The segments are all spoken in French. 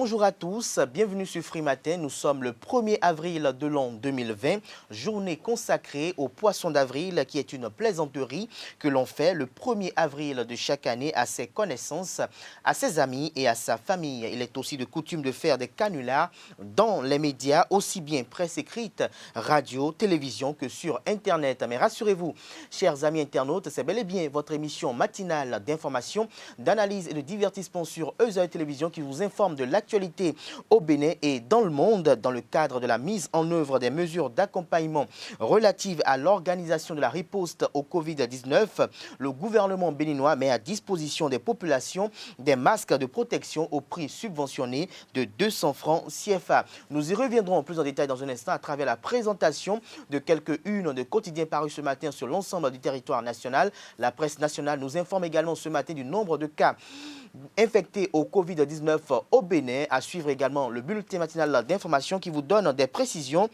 Bonjour à tous, bienvenue sur Free Matin. Nous sommes le 1er avril de l'an 2020, journée consacrée au poisson d'avril qui est une plaisanterie que l'on fait le 1er avril de chaque année à ses connaissances, à ses amis et à sa famille. Il est aussi de coutume de faire des canulars dans les médias, aussi bien presse écrite, radio, télévision que sur Internet. Mais rassurez-vous, chers amis internautes, c'est bel et bien votre émission matinale d'information, d'analyse et de divertissement sur EZAE Télévision qui vous informe de l'actualité au Bénin et dans le monde dans le cadre de la mise en œuvre des mesures d'accompagnement relatives à l'organisation de la riposte au Covid-19. Le gouvernement béninois met à disposition des populations des masques de protection au prix subventionné de 200 francs CFA. Nous y reviendrons plus en détail dans un instant à travers la présentation de quelques-unes de quotidiens parus ce matin sur l'ensemble du territoire national. La presse nationale nous informe également ce matin du nombre de cas infectés au Covid-19 au Bénin. À suivre également le bulletin matinal d'information qui vous donne des précisions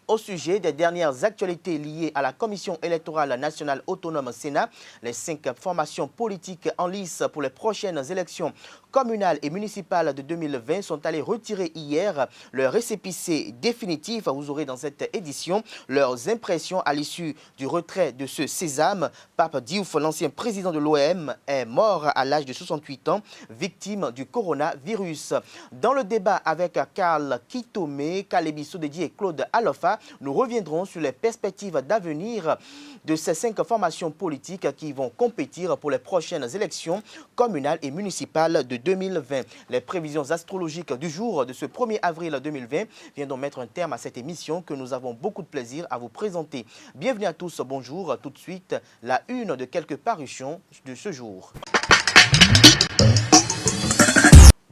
au sujet des dernières actualités liées à la Commission électorale nationale autonome Sénat. Les 5 formations politiques en lice pour les prochaines élections communales et municipales de 2020 sont allées retirer hier leur récépissé définitif. Vous aurez dans cette édition leurs impressions à l'issue du retrait de ce sésame. Pape Diouf, l'ancien président de l'OM, est mort à l'âge de 68 ans, victime du coronavirus. Dans le débat avec Karl Kitome, Kalebi Sodedi et Claude Alofa, nous reviendrons sur les perspectives d'avenir de ces 5 formations politiques qui vont compétir pour les prochaines élections communales et municipales de 2020. Les prévisions astrologiques du jour de ce 1er avril 2020 viennent donc mettre un terme à cette émission que nous avons beaucoup de plaisir à vous présenter. Bienvenue à tous, bonjour. Tout de suite, la une de quelques parutions de ce jour.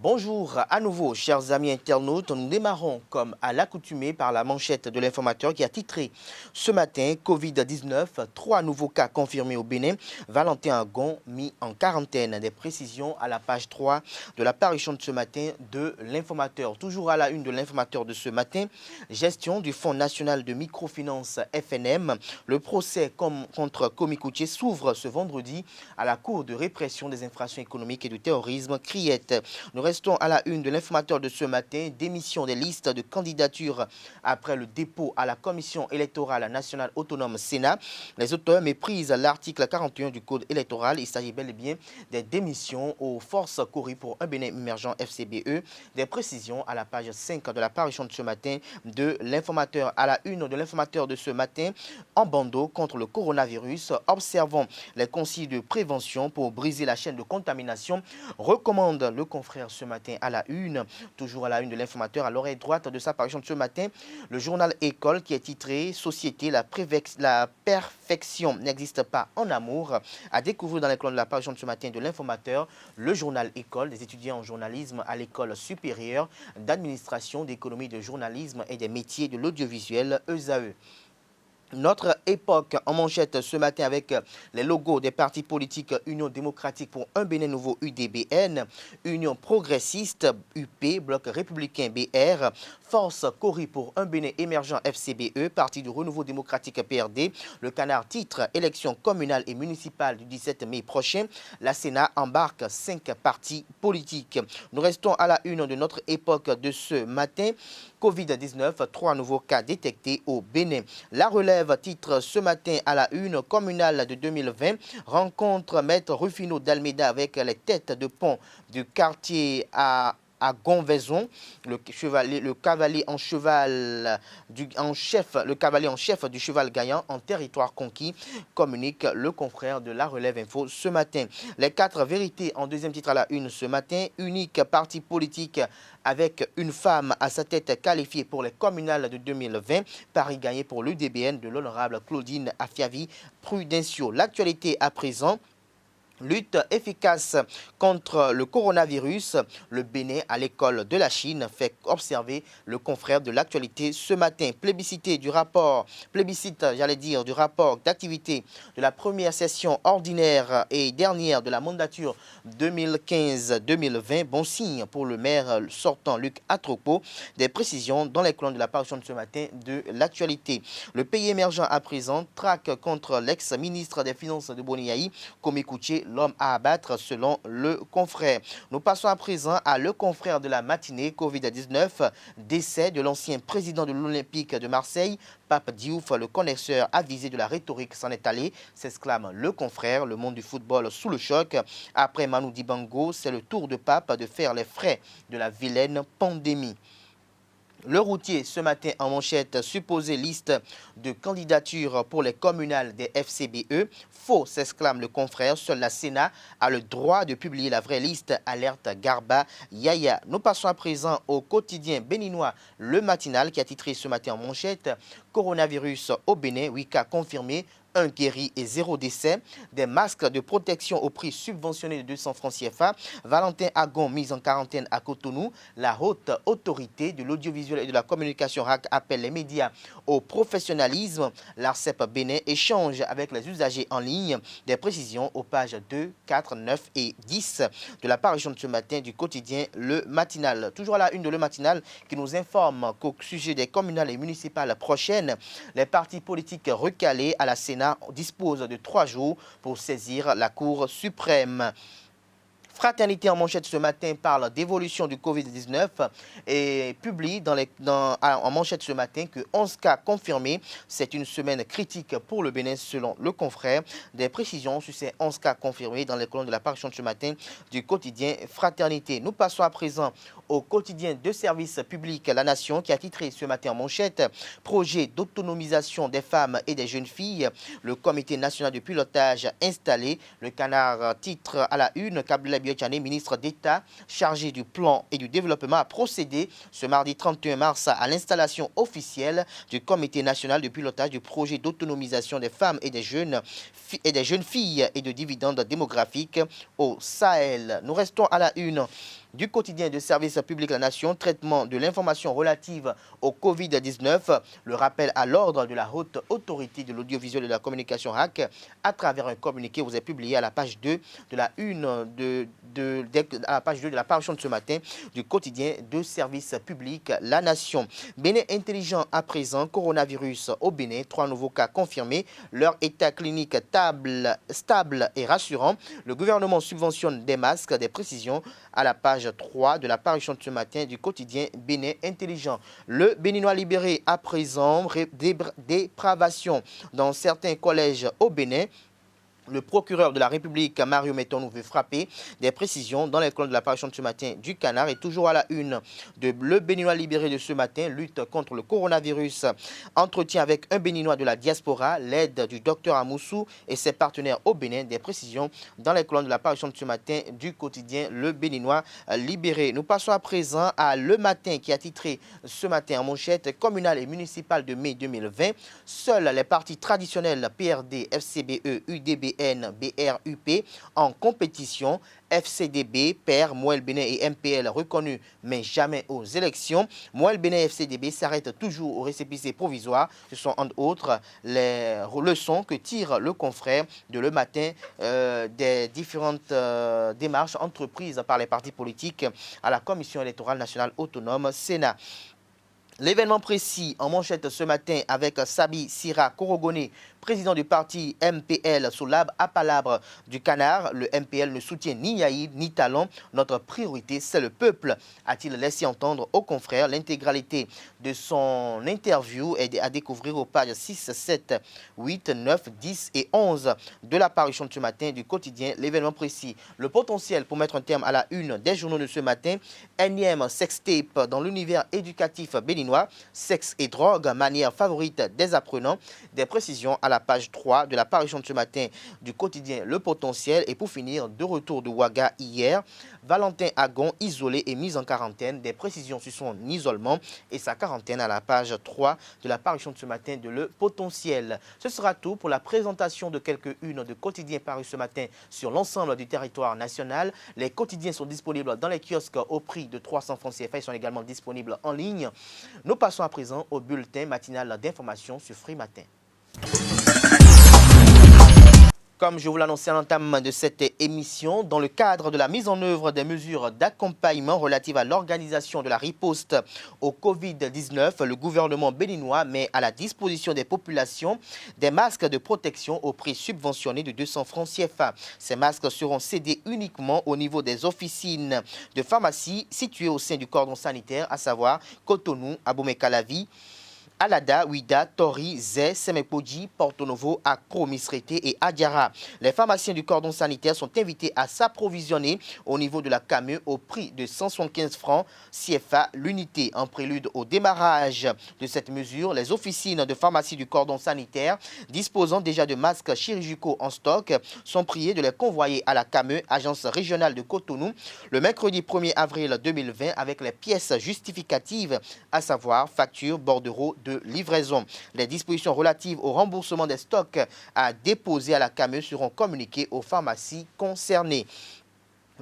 Bonjour à nouveau, chers amis internautes. Nous démarrons comme à l'accoutumée par la manchette de l'informateur qui a titré ce matin Covid-19, 3 nouveaux cas confirmés au Bénin. Valentin Agon mis en quarantaine. Des précisions à la page 3 de la parution de ce matin de l'informateur. Toujours à la une de l'informateur de ce matin, gestion du Fonds national de microfinance FNM. Le procès contre Komikoutié s'ouvre ce vendredi à la Cour de répression des infractions économiques et du terrorisme, Criette. Nous restons à la une de l'informateur de ce matin, démission des listes de candidatures après le dépôt à la Commission électorale nationale autonome Sénat. Les auteurs méprisent l'article 41 du Code électoral. Il s'agit bel et bien des démissions aux forces courues pour un Bénin émergent FCBE. Des précisions à la page 5 de la parution de ce matin de l'informateur. À la une de l'informateur de ce matin, en bandeau contre le coronavirus, observons les consignes de prévention pour briser la chaîne de contamination, recommande le confrère ce matin à la une, toujours à la une de l'informateur, à l'oreille droite de sa parution de ce matin, le journal École qui est titré Société, la perfection n'existe pas en amour, à découvrir dans les colonnes de la parution de ce matin de l'informateur, le journal École des étudiants en journalisme à l'école supérieure d'administration, d'économie, de journalisme et des métiers de l'audiovisuel EZAE. Notre époque en manchette ce matin avec les logos des partis politiques Union démocratique pour un Bénin nouveau UDBN, Union progressiste UP, Bloc républicain BR, Force Cori pour un Bénin émergent FCBE, Parti du renouveau démocratique PRD. Le Canard titre élection communale et municipale du 17 mai prochain. La Sénat embarque 5 partis politiques. Nous restons à la une de notre époque de ce matin. Covid-19, 3 nouveaux cas détectés au Bénin. La relève titre ce matin à la une communale de 2020. Rencontre Maître Rufino d'Almeida avec les têtes de pont du quartier à Gonvaison, le cavalier en chef du cheval gagnant en territoire conquis, communique le confrère de la Relève Info ce matin. Les 4 vérités en deuxième titre à la une ce matin. Unique parti politique avec une femme à sa tête qualifiée pour les communales de 2020. Paris gagné pour l'UDBN de l'honorable Claudine Afiavi Prudencio. L'actualité à présent. Lutte efficace contre le coronavirus. Le Bénin à l'école de la Chine fait observer le confrère de l'actualité ce matin. Plébiscite du rapport d'activité de la première session ordinaire et dernière de la mandature 2015-2020. Bon signe pour le maire sortant Luc Atropo. Des précisions dans les colonnes de la parution de ce matin de l'actualité. Le pays émergent à présent traque contre l'ex-ministre des Finances de Boniaï, Komikoutié, l'homme à abattre selon le confrère. Nous passons à présent à le confrère de la matinée, Covid-19, décès de l'ancien président de l'Olympique de Marseille, Pape Diouf, le connaisseur avisé de la rhétorique s'en est allé, s'exclame le confrère, le monde du football sous le choc. Après Manu Dibango, c'est le tour de Pape de faire les frais de la vilaine pandémie. Le routier, ce matin en manchette, supposée liste de candidatures pour les communales des FCBE. Faux, s'exclame le confrère, seul la Sénat a le droit de publier la vraie liste, alerte Garba Yaya. Nous passons à présent au quotidien béninois, le matinal, qui a titré ce matin en manchette « Coronavirus au Bénin, 8 cas confirmés ». 1 guéri et 0 décès, des masques de protection au prix subventionné de 200 francs CFA, Valentin Agon mis en quarantaine à Cotonou, la haute autorité de l'audiovisuel et de la communication RAC appelle les médias au professionnalisme, l'ARCEP Bénin échange avec les usagers en ligne, des précisions aux pages 2, 4, 9 et 10 de la parution de ce matin du quotidien Le Matinal. Toujours à la une de Le Matinal qui nous informe qu'au sujet des communales et municipales prochaines, les partis politiques recalés à la Sénat dispose de 3 jours pour saisir la Cour suprême. Fraternité en manchette ce matin parle d'évolution du Covid-19 et publie en manchette ce matin que 11 cas confirmés. C'est une semaine critique pour le Bénin selon le confrère. Des précisions sur ces 11 cas confirmés dans les colonnes de la parution de ce matin du quotidien Fraternité. Nous passons à présent au quotidien de service public La Nation qui a titré ce matin en manchette « Projet d'autonomisation des femmes et des jeunes filles ». Le comité national de pilotage installé. Le Canard titre à la une Kabila Biotchane, ministre d'État chargé du plan et du développement, a procédé ce mardi 31 mars à l'installation officielle du comité national de pilotage du projet d'autonomisation des femmes et des jeunes filles et de dividendes démographiques au Sahel. Nous restons à la une du quotidien de service public La Nation, traitement de l'information relative au Covid-19, le rappel à l'ordre de la haute autorité de l'audiovisuel et de la communication RAC à travers un communiqué vous est publié à la page 2 de la une à la page 2 de la parution de ce matin du quotidien de service public La Nation. Bénin intelligent à présent, coronavirus au Bénin, 3 nouveaux cas confirmés, leur état clinique stable et rassurant. Le gouvernement subventionne des masques, des précisions à la page 3 de la parution de ce matin du quotidien Bénin intelligent. Le Béninois libéré à présent, dépravation dans certains collèges au Bénin. Le procureur de la République, Mario Metonou, veut frapper. Des précisions dans les colonnes de la parution de ce matin du Canard. Et toujours à la une de Le Béninois libéré de ce matin, lutte contre le coronavirus. Entretien avec un Béninois de la diaspora, l'aide du docteur Amoussou et ses partenaires au Bénin. Des précisions dans les colonnes de la parution de ce matin du quotidien Le Béninois libéré. Nous passons à présent à Le Matin qui a titré ce matin en manchette communale et municipale de mai 2020. Seuls les partis traditionnels PRD, FCBE, UDBN, BRUP en compétition. FCDB, PR, Moël Bénin et MPL reconnus mais jamais aux élections. Moël Bénin et FCDB s'arrêtent toujours au récépissé provisoire. Ce sont entre autres les leçons que tire le confrère de Le Matin des différentes démarches entreprises par les partis politiques à la Commission électorale nationale autonome Sénat. L'événement précis en manchette ce matin avec Sabi Sira Korogone, président du parti MPL sous l'arbre à palabre du Canard. Le MPL ne soutient ni Yaïd ni Talon. Notre priorité, c'est le peuple, a-t-il laissé entendre aux confrères. L'intégralité de son interview est à découvrir aux pages 6, 7, 8, 9, 10 et 11 de la parution de ce matin du quotidien. L'événement précis, le potentiel pour mettre un terme à la une des journaux de ce matin. Énième sextape dans l'univers éducatif béninois. Sexe et drogue, manière favorite des apprenants. Des précisions à la page 3 de la parution de ce matin du quotidien Le Potentiel. Et pour finir, de retour de Ouaga hier, Valentin Agon isolé et mis en quarantaine. Des précisions sur son isolement et sa quarantaine à la page 3 de la parution de ce matin de Le Potentiel. Ce sera tout pour la présentation de quelques-unes de quotidiens parus ce matin sur l'ensemble du territoire national. Les quotidiens sont disponibles dans les kiosques au prix de 300 francs CFA. Ils sont également disponibles en ligne. Nous passons à présent au bulletin matinal d'information sur Free Matin. Comme je vous l'annonçais à l'entame de cette émission, dans le cadre de la mise en œuvre des mesures d'accompagnement relatives à l'organisation de la riposte au Covid-19, le gouvernement béninois met à la disposition des populations des masques de protection au prix subventionné de 200 francs CFA. Ces masques seront cédés uniquement au niveau des officines de pharmacie situées au sein du cordon sanitaire, à savoir Cotonou, Abomey-Calavi, Alada, Ouida, Tori, Zé, Semepoji, Porto Novo, Accro, Misrete et Adiara. Les pharmaciens du cordon sanitaire sont invités à s'approvisionner au niveau de la CAME au prix de 175 francs CFA l'unité. En prélude au démarrage de cette mesure, les officines de pharmacie du cordon sanitaire disposant déjà de masques chirurgicaux en stock sont priées de les convoyer à la CAME, agence régionale de Cotonou, le mercredi 1er avril 2020 avec les pièces justificatives, à savoir facture, bordereau de livraison. Les dispositions relatives au remboursement des stocks à déposer à la CAME seront communiquées aux pharmacies concernées.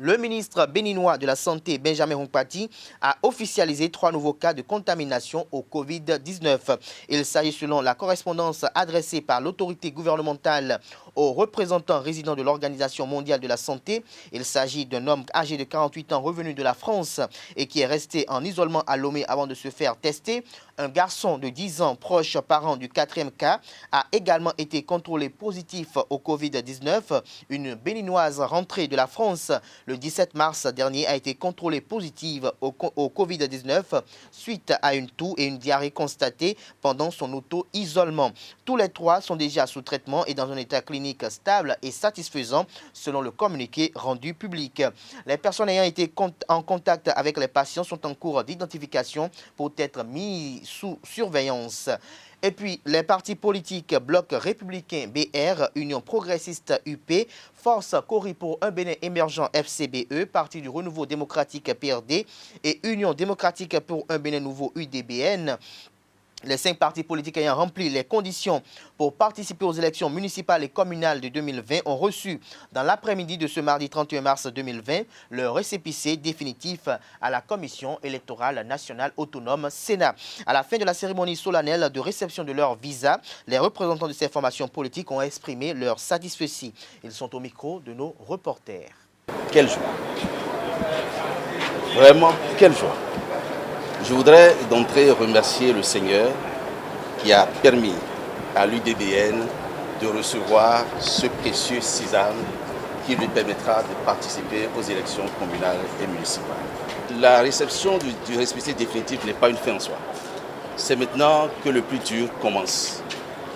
Le ministre béninois de la Santé, Benjamin Hunkpati, a officialisé 3 nouveaux cas de contamination au Covid-19. Il s'agit, selon la correspondance adressée par l'autorité gouvernementale aux représentants résidents de l'Organisation mondiale de la santé, il s'agit d'un homme âgé de 48 ans revenu de la France et qui est resté en isolement à Lomé avant de se faire tester. Un garçon de 10 ans, proche parent du 4e cas, a également été contrôlé positif au Covid-19. Une béninoise rentrée de la France le 17 mars dernier a été contrôlée positive au Covid-19 suite à une toux et une diarrhée constatées pendant son auto-isolement. Tous les 3 sont déjà sous traitement et dans un état clinique stable et satisfaisant selon le communiqué rendu public. Les personnes ayant été en contact avec les patients sont en cours d'identification pour être mis sous surveillance. Et puis, les partis politiques Bloc républicain BR, Union progressiste UP, Force Cori pour un Bénin émergent FCBE, Parti du renouveau démocratique PRD et Union démocratique pour un Bénin nouveau UDBN, les 5 partis politiques ayant rempli les conditions pour participer aux élections municipales et communales de 2020 ont reçu dans l'après-midi de ce mardi 31 mars 2020 leur récépissé définitif à la Commission électorale nationale autonome Sénat. À la fin de la cérémonie solennelle de réception de leur visa, les représentants de ces formations politiques ont exprimé leur satisfaction. Ils sont au micro de nos reporters. Quelle joie! Vraiment, quelle joie! Je voudrais d'entrée remercier le Seigneur qui a permis à l'UDBN de recevoir ce précieux sésame qui lui permettra de participer aux élections communales et municipales. La réception du récépissé définitif n'est pas une fin en soi. C'est maintenant que le plus dur commence.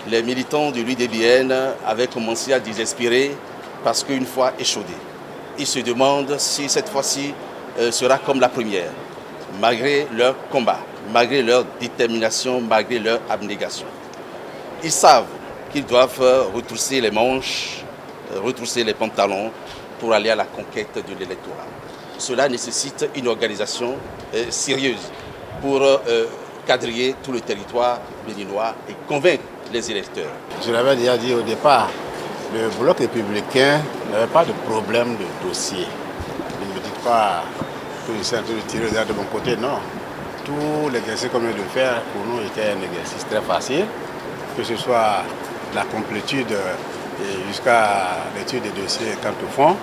Les militants de l'UDBN avaient commencé à désespérer parce qu'une fois échaudés, ils se demandent si cette fois-ci sera comme la première. Malgré leur combat, malgré leur détermination, malgré leur abnégation. Ils savent qu'ils doivent retrousser les manches, retrousser les pantalons pour aller à la conquête de l'électorat. Cela nécessite une organisation sérieuse pour quadriller tout le territoire béninois et convaincre les électeurs. Je l'avais déjà dit au départ, le Bloc républicain n'avait pas de problème de dossier. Il ne me dit pas que je suis en train de tirer de mon côté, non. Tout l'exercice qu'on vient de faire pour nous était un exercice très facile, que ce soit la complétude jusqu'à l'étude des dossiers quant au fond.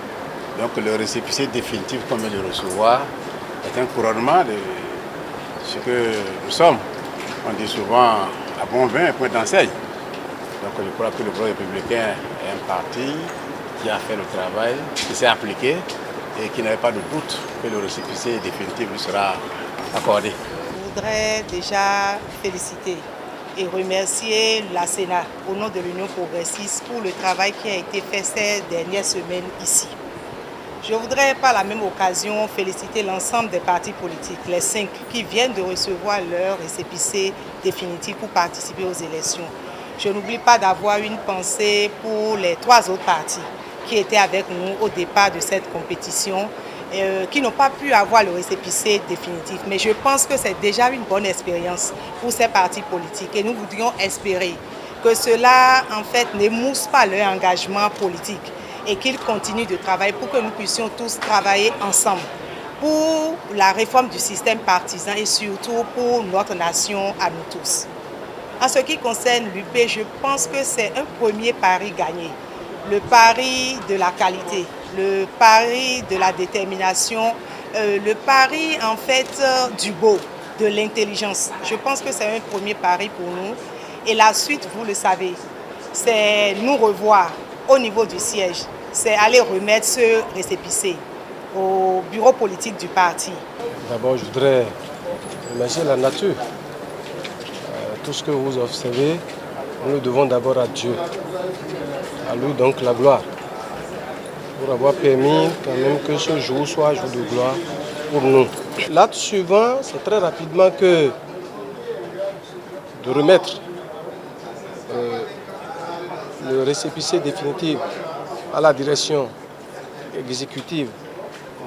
Donc le récépissé définitif qu'on vient de recevoir est un couronnement de ce que nous sommes. On dit souvent à bon vin, un point d'enseigne. Donc je crois que le Bloc républicain est un parti qui a fait le travail, qui s'est appliqué et qui n'avait pas de doute que le récépissé définitif lui sera accordé. Je voudrais déjà féliciter et remercier la Sénat au nom de l'Union progressiste pour le travail qui a été fait ces dernières semaines ici. Je voudrais par la même occasion féliciter l'ensemble des partis politiques, les 5 qui viennent de recevoir leur récépissé définitif pour participer aux élections. Je n'oublie pas d'avoir une pensée pour les 3 autres partis qui étaient avec nous au départ de cette compétition, qui n'ont pas pu avoir le récépissé définitif. Mais je pense que c'est déjà une bonne expérience pour ces partis politiques et nous voudrions espérer que cela en fait n'émousse pas leur engagement politique et qu'ils continuent de travailler pour que nous puissions tous travailler ensemble pour la réforme du système partisan et surtout pour notre nation à nous tous. En ce qui concerne l'UP, je pense que c'est un premier pari gagné. le pari de la qualité, le pari de la détermination, le pari en fait du beau, de l'intelligence. Je pense que c'est un premier pari pour nous. Et la suite, vous le savez, c'est nous revoir au niveau du siège. C'est aller remettre ce récépissé au bureau politique du parti. D'abord, je voudrais remercier la nature. Tout ce que vous observez, nous le devons d'abord à Dieu. À lui donc la gloire. Pour avoir permis quand même que ce jour soit un jour de gloire pour nous. L'acte suivant, c'est très rapidement que de remettre le récépissé définitif à la direction exécutive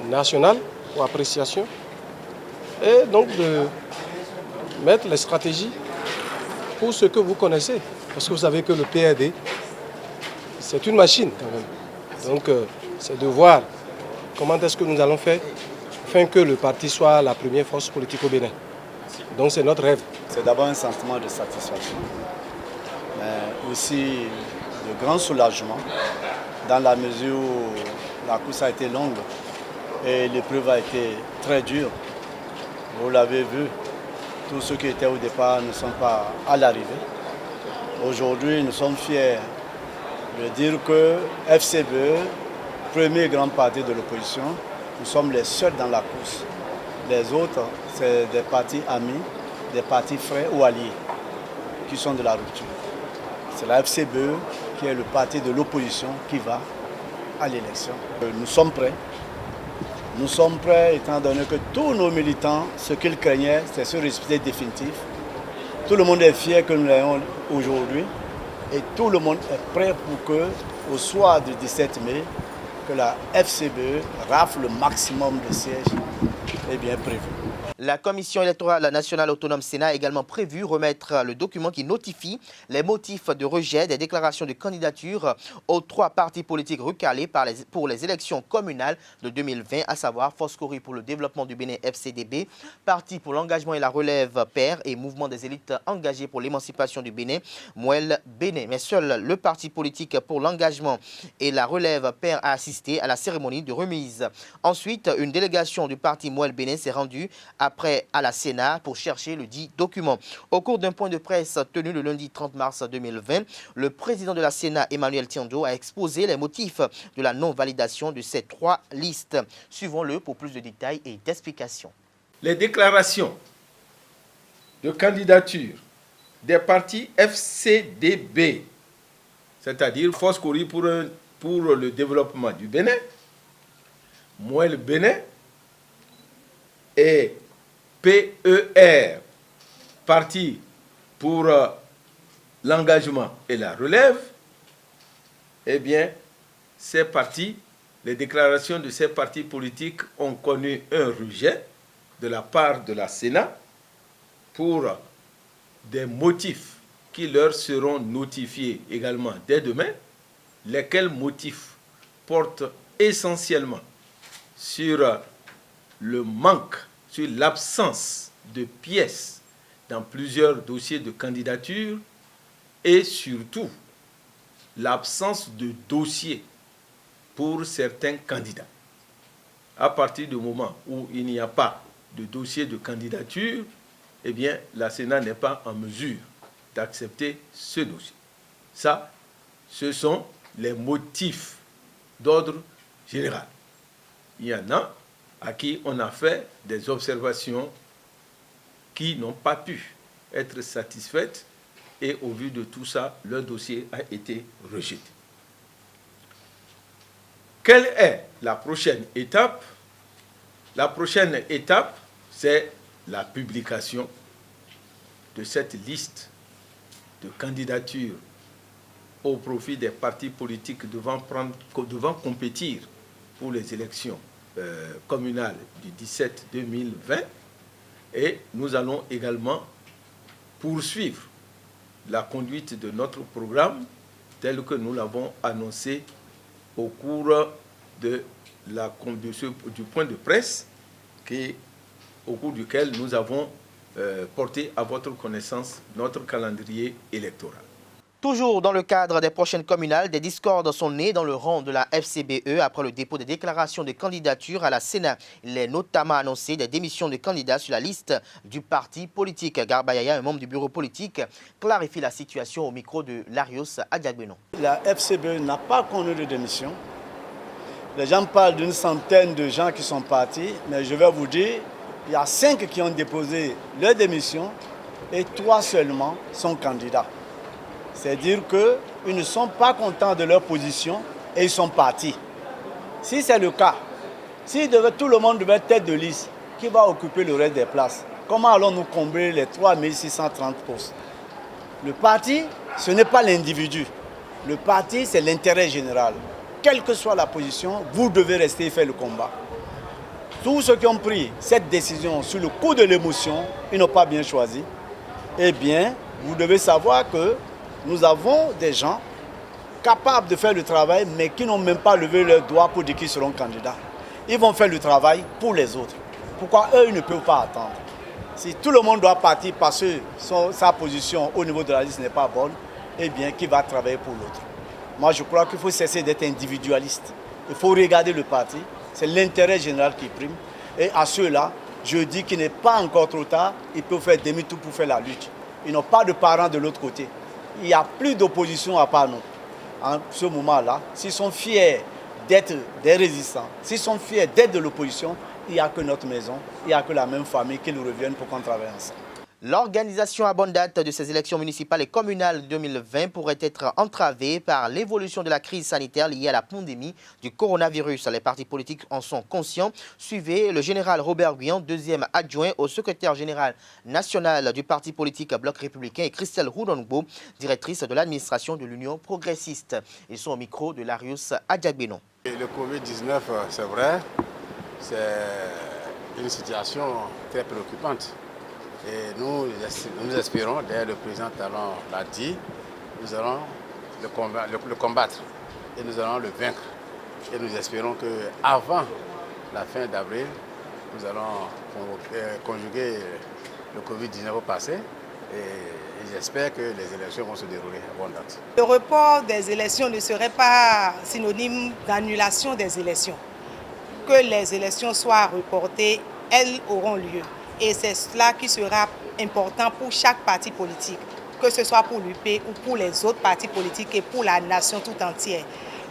nationale pour appréciation et donc de mettre les stratégies pour ce que vous connaissez. Parce que vous savez que le PRD, c'est une machine quand même. Donc c'est de voir comment est-ce que nous allons faire afin que le parti soit la première force politique au Bénin. Donc c'est notre rêve. C'est d'abord un sentiment de satisfaction, mais aussi de grand soulagement dans la mesure où la course a été longue et l'épreuve a été très dure. Vous l'avez vu, tous ceux qui étaient au départ ne sont pas à l'arrivée. Aujourd'hui, nous sommes fiers de dire que FCBE, premier grand parti de l'opposition, nous sommes les seuls dans la course. Les autres, c'est des partis amis, des partis frères ou alliés qui sont de la rupture. C'est la FCBE qui est le parti de l'opposition qui va à l'élection. Nous sommes prêts. Nous sommes prêts étant donné que tous nos militants, ce qu'ils craignaient, c'est ce résultat définitif. Tout le monde est fier que nous l'ayons aujourd'hui et tout le monde est prêt pour que, au soir du 17 mai, que la FCBE rafle le maximum de sièges est bien prévu. La Commission électorale nationale autonome Sénat a également prévu remettre le document qui notifie les motifs de rejet des déclarations de candidature aux 3 partis politiques recalés pour les élections communales de 2020, à savoir Foscori pour le développement du Bénin FCDB, Parti pour l'engagement et la relève PER et Mouvement des élites engagées pour l'émancipation du Bénin, Mouel Bénin. Mais seul le Parti politique pour l'engagement et la relève PER a assisté à la cérémonie de remise. Ensuite, une délégation du parti Mouel Bénin s'est rendue après à la Sénat pour chercher le dit document. Au cours d'un point de presse tenu le lundi 30 mars 2020, le président de la Sénat, Emmanuel Tiando, a exposé les motifs de la non-validation de ces 3 listes. Suivons-le pour plus de détails et d'explications. Les déclarations de candidature des partis FCDB, c'est-à-dire Foscori pour le développement du Bénin, Mouel Bénin et PER, Parti pour l'engagement et la relève, eh bien, ces partis, les déclarations de ces partis politiques ont connu un rejet de la part de la Sénat pour des motifs qui leur seront notifiés également dès demain, lesquels motifs portent essentiellement sur le manque, sur l'absence de pièces dans plusieurs dossiers de candidature et surtout l'absence de dossiers pour certains candidats. À partir du moment où il n'y a pas de dossier de candidature, eh bien, la Sénat n'est pas en mesure d'accepter ce dossier. Ça, ce sont les motifs d'ordre général. Il y en a à qui on a fait des observations qui n'ont pas pu être satisfaites et au vu de tout ça, leur dossier a été rejeté. Quelle est la prochaine étape? La prochaine étape, c'est la publication de cette liste de candidatures au profit des partis politiques devant compétir pour les élections communales du 17-2020. Et nous allons également poursuivre la conduite de notre programme tel que nous l'avons annoncé au cours du point de presse au cours duquel nous avons porté à votre connaissance notre calendrier électoral. Toujours dans le cadre des prochaines communales, des discordes sont nés dans le rang de la FCBE après le dépôt des déclarations de candidature à la Sénat. Il est notamment annoncé des démissions de candidats sur la liste du parti politique. Garba Yaya, un membre du bureau politique, clarifie la situation au micro de Larios Adiagbeno. La FCBE n'a pas connu de démission. Les gens parlent d'une centaine de gens qui sont partis, mais je vais vous dire, il y a 5 qui ont déposé leur démission et 3 seulement sont candidats. C'est-à-dire qu'ils ne sont pas contents de leur position et ils sont partis. Si c'est le cas, si tout le monde devait être tête de liste, qui va occuper le reste des places? Comment allons-nous combler les 3630 postes? Le parti, ce n'est pas l'individu. Le parti, c'est l'intérêt général. Quelle que soit la position, vous devez rester et faire le combat. Tous ceux qui ont pris cette décision sur le coup de l'émotion, ils n'ont pas bien choisi. Eh bien, vous devez savoir que nous avons des gens capables de faire le travail, mais qui n'ont même pas levé leurs doigts pour dire qu'ils seront candidats. Ils vont faire le travail pour les autres. Pourquoi eux, ils ne peuvent pas attendre? Si tout le monde doit partir parce que sa position au niveau de la liste n'est pas bonne, eh bien, qui va travailler pour l'autre? Moi, je crois qu'il faut cesser d'être individualiste. Il faut regarder le parti. C'est l'intérêt général qui prime. Et à ceux-là, je dis qu'il n'est pas encore trop tard. Ils peuvent faire demi-tour pour faire la lutte. Ils n'ont pas de parents de l'autre côté. Il n'y a plus d'opposition à part nous. En ce moment-là, s'ils sont fiers d'être des résistants, s'ils sont fiers d'être de l'opposition, il n'y a que notre maison, il n'y a que la même famille qui nous revienne pour qu'on travaille ensemble. L'organisation à bonne date de ces élections municipales et communales 2020 pourrait être entravée par l'évolution de la crise sanitaire liée à la pandémie du coronavirus. Les partis politiques en sont conscients. Suivez le général Robert Guyan, deuxième adjoint au secrétaire général national du parti politique Bloc républicain, et Christelle Roudongbo, directrice de l'administration de l'Union progressiste. Ils sont au micro de Larios Adiagbeno. Le Covid-19, c'est vrai, c'est une situation très préoccupante. Et nous espérons, d'ailleurs le président Talon l'a dit, nous allons le combattre et nous allons le vaincre. Et nous espérons qu'avant la fin d'avril, nous allons conjuguer le Covid-19 au passé. Et j'espère que les élections vont se dérouler à bonne date. Le report des élections ne serait pas synonyme d'annulation des élections. Que les élections soient reportées, elles auront lieu. Et c'est cela qui sera important pour chaque parti politique, que ce soit pour l'UP ou pour les autres partis politiques et pour la nation tout entière.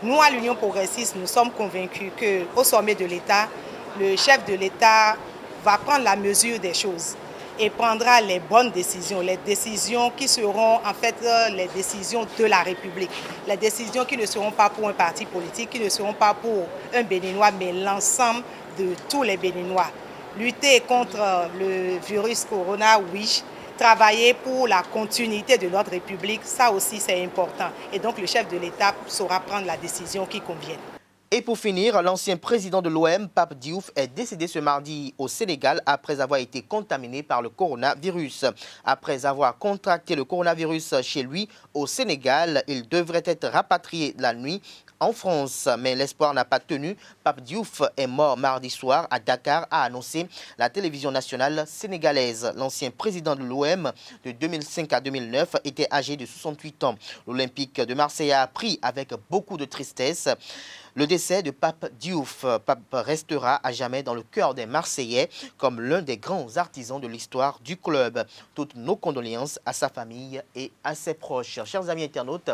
Nous, à l'Union progressiste, nous sommes convaincus qu'au sommet de l'État, le chef de l'État va prendre la mesure des choses et prendra les bonnes décisions, les décisions qui seront en fait les décisions de la République, les décisions qui ne seront pas pour un parti politique, qui ne seront pas pour un Béninois, mais l'ensemble de tous les Béninois. Lutter contre le virus corona, oui. Travailler pour la continuité de notre République, ça aussi c'est important. Et donc le chef de l'État saura prendre la décision qui convient. Et pour finir, l'ancien président de l'OM, Pape Diouf, est décédé ce mardi au Sénégal après avoir été contaminé par le coronavirus. Après avoir contracté le coronavirus chez lui au Sénégal, il devrait être rapatrié la nuit en France, mais l'espoir n'a pas tenu. Pape Diouf est mort mardi soir à Dakar, a annoncé la télévision nationale sénégalaise. L'ancien président de l'OM de 2005 à 2009 était âgé de 68 ans. L'Olympique de Marseille a appris avec beaucoup de tristesse le décès de Pape Diouf. Pape restera à jamais dans le cœur des Marseillais comme l'un des grands artisans de l'histoire du club. Toutes nos condoléances à sa famille et à ses proches. Chers amis internautes,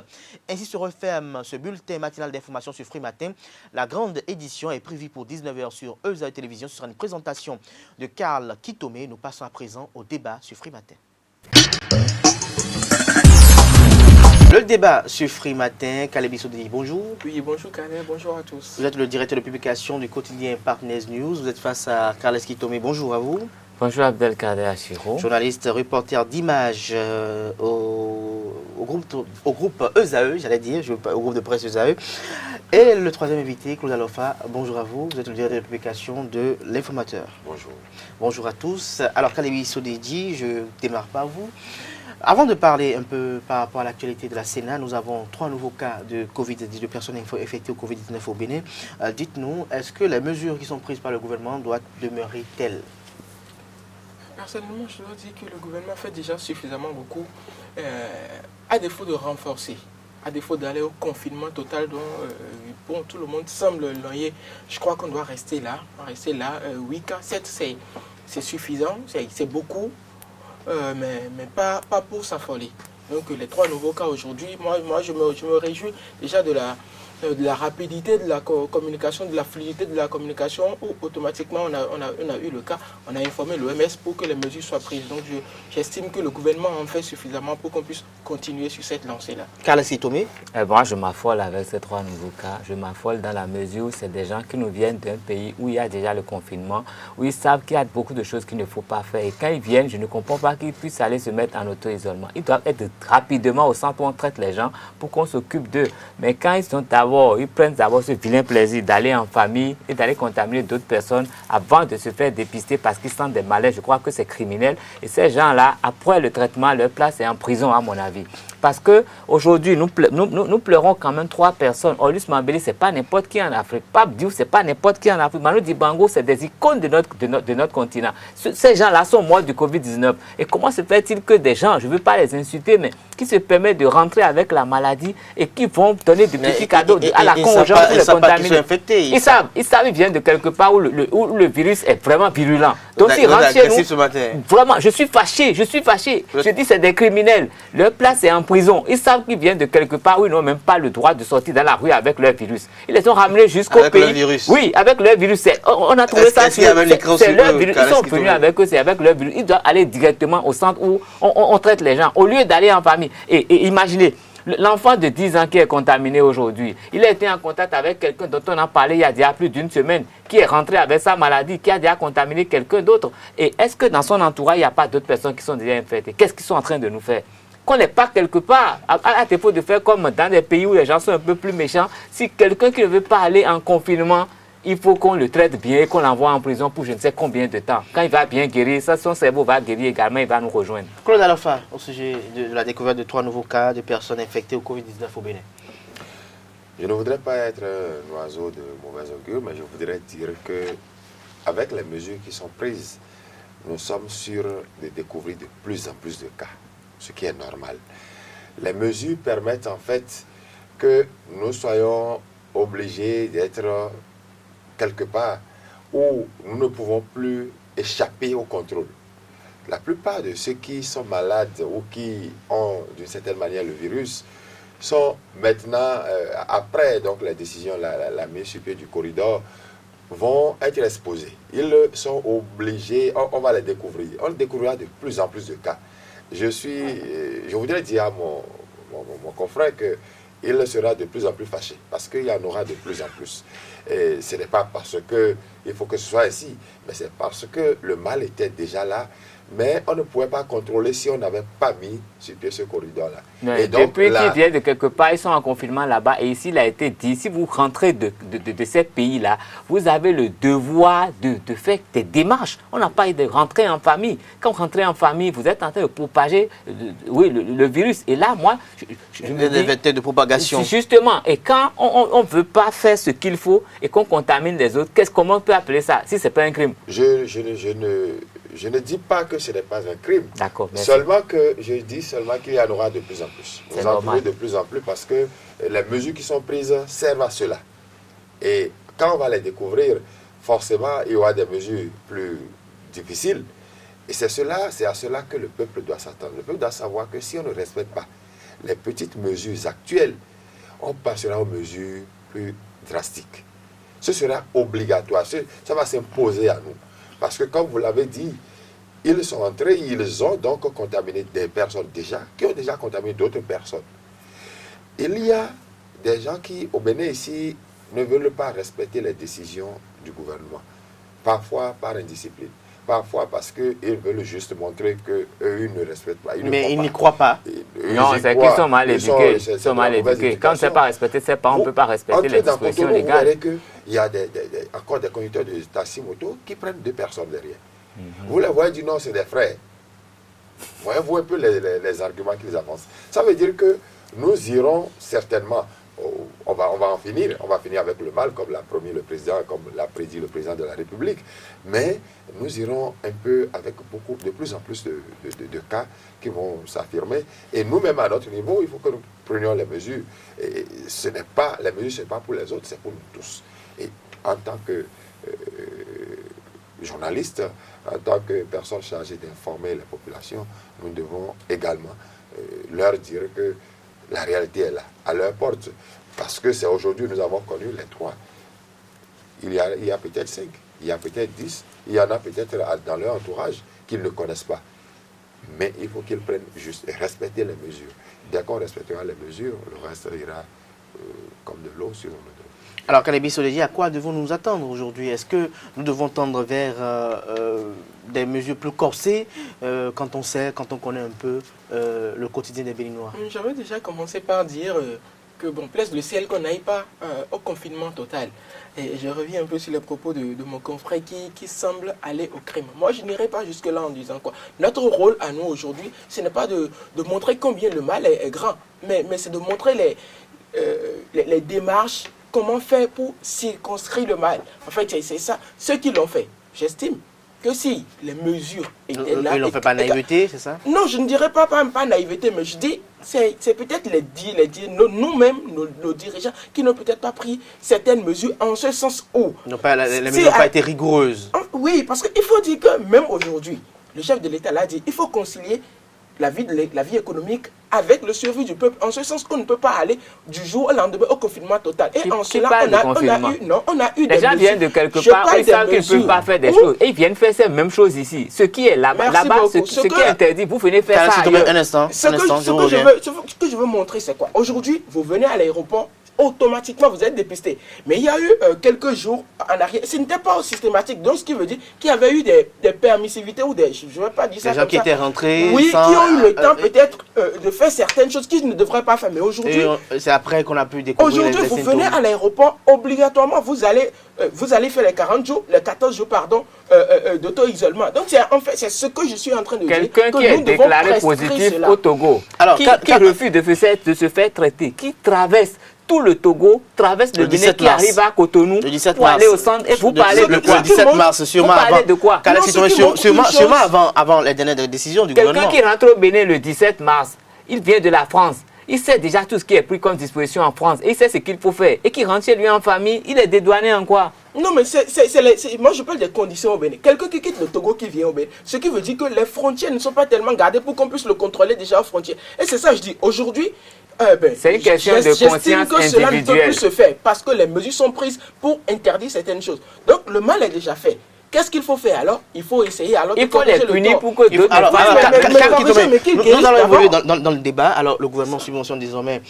ainsi se referme ce bulletin matinal d'information sur Free Matin. La grande édition est prévue pour 19 h sur ESA Télévision. Ce sera une présentation de Karl Kitome. Nous passons à présent au débat sur Free Matin. Le débat sur Free Matin, Caleb Soudeli, bonjour. Oui, bonjour Caleb, bonjour à tous. Vous êtes le directeur de publication du quotidien Partners News. Vous êtes face à Carles Kitome, bonjour à vous. Bonjour Abdelkader Achiro. Journaliste, reporter d'images au groupe ESAE, j'allais dire, au groupe de presse ESAE. Et le troisième invité, Claude Alofa, bonjour à vous. Vous êtes le directeur de publication de l'Informateur. Bonjour. Bonjour à tous. Alors Caleb Soudeli, je démarre par vous. Avant de parler un peu par rapport à l'actualité de la Sénat, nous avons 3 nouveaux cas de Covid-19, de personnes infectées au Covid-19 au Bénin. Dites-nous, est-ce que les mesures qui sont prises par le gouvernement doivent demeurer telles? Personnellement, je dois dire que le gouvernement fait déjà suffisamment beaucoup à défaut de renforcer, à défaut d'aller au confinement total dont bon, tout le monde semble loyer, je crois qu'on doit rester là. 8 cas, 7, c'est suffisant, c'est beaucoup, mais pas pour s'affoler. Donc les 3 nouveaux cas aujourd'hui, moi je me réjouis déjà de la rapidité de la communication, de la fluidité de la communication, où automatiquement on a eu le cas, on a informé l'OMS pour que les mesures soient prises. Donc j'estime que le gouvernement en fait suffisamment pour qu'on puisse continuer sur cette lancée-là. Carla Sitomé. Moi, je m'affole avec ces 3 nouveaux cas. Je m'affole dans la mesure où c'est des gens qui nous viennent d'un pays où il y a déjà le confinement, où ils savent qu'il y a beaucoup de choses qu'il ne faut pas faire. Et quand ils viennent, je ne comprends pas qu'ils puissent aller se mettre en auto-isolement. Ils doivent être rapidement au centre où on traite les gens pour qu'on s'occupe d'eux. Mais quand ils prennent d'abord ce vilain plaisir d'aller en famille et d'aller contaminer d'autres personnes avant de se faire dépister parce qu'ils sentent des malaises, je crois que c'est criminel. Et ces gens-là, après le traitement, leur place est en prison, à mon avis. Parce qu'aujourd'hui, nous pleurons quand même 3 personnes. Orlus Mambélé, ce n'est pas n'importe qui en Afrique. Pape Diouf, ce n'est pas n'importe qui en Afrique. Manu Dibango, c'est des icônes de notre continent. Ces gens-là sont morts du Covid-19. Et comment se fait-il que des gens, je ne veux pas les insulter, mais qui se permettent de rentrer avec la maladie et qui vont donner des petits cadeaux à la con aux gens pour les contaminer? Ils savent, ils viennent de quelque part où le virus est vraiment virulent. Donc s'ils rentrent chez nous, vraiment, je suis fâché. Je dis c'est des criminels. Leur place est en prison. Ils savent qu'ils viennent de quelque part où ils n'ont même pas le droit de sortir dans la rue avec leur virus. Ils les ont ramenés jusqu'au pays. Leur virus. Oui, avec leur virus. On a trouvé ça. C'est leur virus. Ils sont venus avec eux, c'est avec leur virus. Ils doivent aller directement au centre où on traite les gens, au lieu d'aller en famille. Et imaginez, l'enfant de 10 ans qui est contaminé aujourd'hui, il a été en contact avec quelqu'un dont on a parlé il y a déjà plus d'1 semaine, qui est rentré avec sa maladie, qui a déjà contaminé quelqu'un d'autre. Et est-ce que dans son entourage, il n'y a pas d'autres personnes qui sont déjà infectées? Qu'est-ce qu'ils sont en train de nous faire? Qu'on n'est pas quelque part, à défaut de faire comme dans des pays où les gens sont un peu plus méchants, si quelqu'un qui ne veut pas aller en confinement, il faut qu'on le traite bien, qu'on l'envoie en prison pour je ne sais combien de temps. Quand il va bien guérir, ça, son cerveau va guérir également, il va nous rejoindre. Claude Alpha, au sujet de la découverte de 3 nouveaux cas de personnes infectées au Covid-19 au Bénin. Je ne voudrais pas être un oiseau de mauvais augure, mais je voudrais dire que avec les mesures qui sont prises, nous sommes sûrs de découvrir de plus en plus de cas, ce qui est normal. Les mesures permettent en fait que nous soyons obligés d'être quelque part où nous ne pouvons plus échapper au contrôle. La plupart de ceux qui sont malades ou qui ont d'une certaine manière le virus sont maintenant, après donc la décision, la mise sur pied du corridor, vont être exposés. Ils sont obligés, on va les découvrir. On découvrira de plus en plus de cas. Je voudrais dire à mon confrère qu'il sera de plus en plus fâché, parce qu'il y en aura de plus en plus. Et ce n'est pas parce qu'il faut que ce soit ainsi, mais c'est parce que le mal était déjà là, mais on ne pouvait pas contrôler si on n'avait pas mis sur pied ce corridor-là. Et donc, depuis qu'ils viennent de quelque part, ils sont en confinement là-bas, et ici, il a été dit, si vous rentrez de ces pays-là, vous avez le devoir de faire des démarches. On n'a pas de rentrer en famille. Quand vous rentrez en famille, vous êtes en train de propager le virus. Et là, moi, je me dis... Des de propagation. Justement, et quand on ne veut pas faire ce qu'il faut et qu'on contamine les autres, comment on peut appeler ça, si ce n'est pas un crime? Je ne dis pas que ce n'est pas un crime. D'accord, merci. Seulement que je dis seulement qu'il y en aura de plus en plus. Vous en trouvez de plus en plus parce que les mesures qui sont prises servent à cela. Et quand on va les découvrir, forcément, il y aura des mesures plus difficiles. Et c'est à cela que le peuple doit s'attendre. Le peuple doit savoir que si on ne respecte pas les petites mesures actuelles, on passera aux mesures plus drastiques. Ce sera obligatoire. Ça va s'imposer à nous. Parce que, comme vous l'avez dit, ils sont entrés, ils ont donc contaminé des personnes déjà, qui ont déjà contaminé d'autres personnes. Il y a des gens qui, au Bénin ici, ne veulent pas respecter les décisions du gouvernement. Parfois par indiscipline. Parfois parce qu'ils veulent juste montrer qu'eux ne respectent pas. Mais ils n'y croient pas. Non, c'est qu'ils sont mal éduqués. Ils sont mal éduqués. Quand on ne sait pas respecter ses parents, on ne peut pas respecter les dispositions légales. Vous verrez qu'il y a encore des conducteurs de taxi-moto qui prennent 2 personnes derrière. Vous les voyez dire non, c'est des frères. Voyez-vous un peu les arguments qu'ils avancent. Ça veut dire que nous irons certainement, on va en finir. On va finir avec le mal, comme l'a promis le président, comme l'a prédit le président de la République. Mais nous irons un peu avec de plus en plus de cas qui vont s'affirmer. Et nous-mêmes, à notre niveau, il faut que nous prenions les mesures. Et les mesures, ce n'est pas pour les autres, c'est pour nous tous. Et en tant que journaliste, en tant que personne chargée d'informer la population, nous devons également leur dire que la réalité est là, à leur porte. Parce que c'est aujourd'hui nous avons connu les 3. Il y a peut-être 5, il y a peut-être 10, il y en a peut-être dans leur entourage qu'ils ne connaissent pas. Mais il faut qu'ils prennent juste et respecter les mesures. Dès qu'on respectera les mesures, le reste ira comme de l'eau sur le dos. Alors, Kalebi Soleji, à quoi devons-nous nous attendre aujourd'hui? Est-ce que nous devons tendre vers des mesures plus corsées quand on connaît un peu le quotidien des Béninois? J'avais déjà commencé par dire que, bon, plaise le ciel qu'on n'aille pas au confinement total. Et je reviens un peu sur les propos de mon confrère qui semble aller au crime. Moi, je n'irai pas jusque-là en disant quoi. Notre rôle à nous aujourd'hui, ce n'est pas de montrer combien le mal est grand, mais c'est de montrer les démarches. Comment faire pour circonscrire le mal? En fait, c'est ça. Ceux qui l'ont fait, j'estime que si les mesures étaient là... Ils n'ont fait pas naïveté, c'est ça? Non, je ne dirais pas naïveté, mais je dis, c'est peut-être nous-mêmes, nos dirigeants, qui n'ont peut-être pas pris certaines mesures en ce sens où... Les mesures n'ont pas été rigoureuses. Oui, parce qu'il faut dire que même aujourd'hui, le chef de l'État l'a dit, il faut concilier la vie économique avec le survie du peuple, en ce sens qu'on ne peut pas aller du jour au lendemain au confinement total. Et en cela, on a eu des les gens viennent de quelque part où ils savent qu'ils ne peuvent pas faire des choses. Et ils viennent faire ces mêmes choses ici. Ce qui est là-bas, ce qui est interdit, vous venez faire ça ailleurs. Un instant, ce que je veux montrer, c'est quoi? Aujourd'hui, vous venez à l'aéroport, automatiquement vous êtes dépisté. Mais il y a eu quelques jours en arrière, ce n'était pas systématique, donc ce qui veut dire qu'il y avait eu des permissivités ou des, je ne vais pas dire ça des gens qui étaient rentrés, oui, qui ont eu le temps peut-être de faire certaines choses qu'ils ne devraient pas faire. Mais aujourd'hui, c'est après qu'on a pu découvrir aujourd'hui, vous venez à l'aéroport, obligatoirement, vous allez faire les 40 jours, les 14 jours, pardon, d'auto-isolement. Donc, en fait, c'est ce que je suis en train de dire. Quelqu'un qui est déclaré positif au Togo, qui refuse de se faire traiter, qui traverse tout le Togo, traverse le Bénin, qui arrive à Cotonou pour aller au centre. Et vous parlez de quoi? Le 17 mars, sûrement avant les dernières décisions du gouvernement. Quelqu'un qui rentre au Bénin le 17 mars, il vient de la France. Il sait déjà tout ce qui est pris comme disposition en France. Et il sait ce qu'il faut faire. Et qui rentre chez lui en famille, il est dédouané en quoi? Non, mais moi je parle des conditions au Bénin. Quelqu'un qui quitte le Togo qui vient au Bénin, ce qui veut dire que les frontières ne sont pas tellement gardées pour qu'on puisse le contrôler déjà aux frontières. Et c'est ça, je dis, aujourd'hui, c'est une question de conscience que cela ne peut individuelle. plus se faire parce que les mesures sont prises pour interdire certaines choses. Donc le mal est déjà fait. Qu'est-ce qu'il faut faire alors? Il faut essayer alors il faut les punir pour que d'autres nous allons évoluer dans le débat. Alors le gouvernement subventionne désormais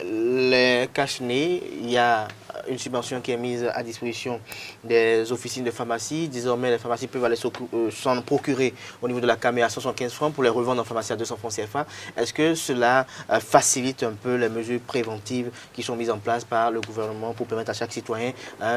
les cache-nez. Il y a une subvention qui est mise à disposition des officines de pharmacie. Désormais, les pharmacies peuvent aller s'en procurer au niveau de la CAME à 175 francs pour les revendre en pharmacie à 200 francs CFA. Est-ce que cela facilite un peu les mesures préventives qui sont mises en place par le gouvernement pour permettre à chaque citoyen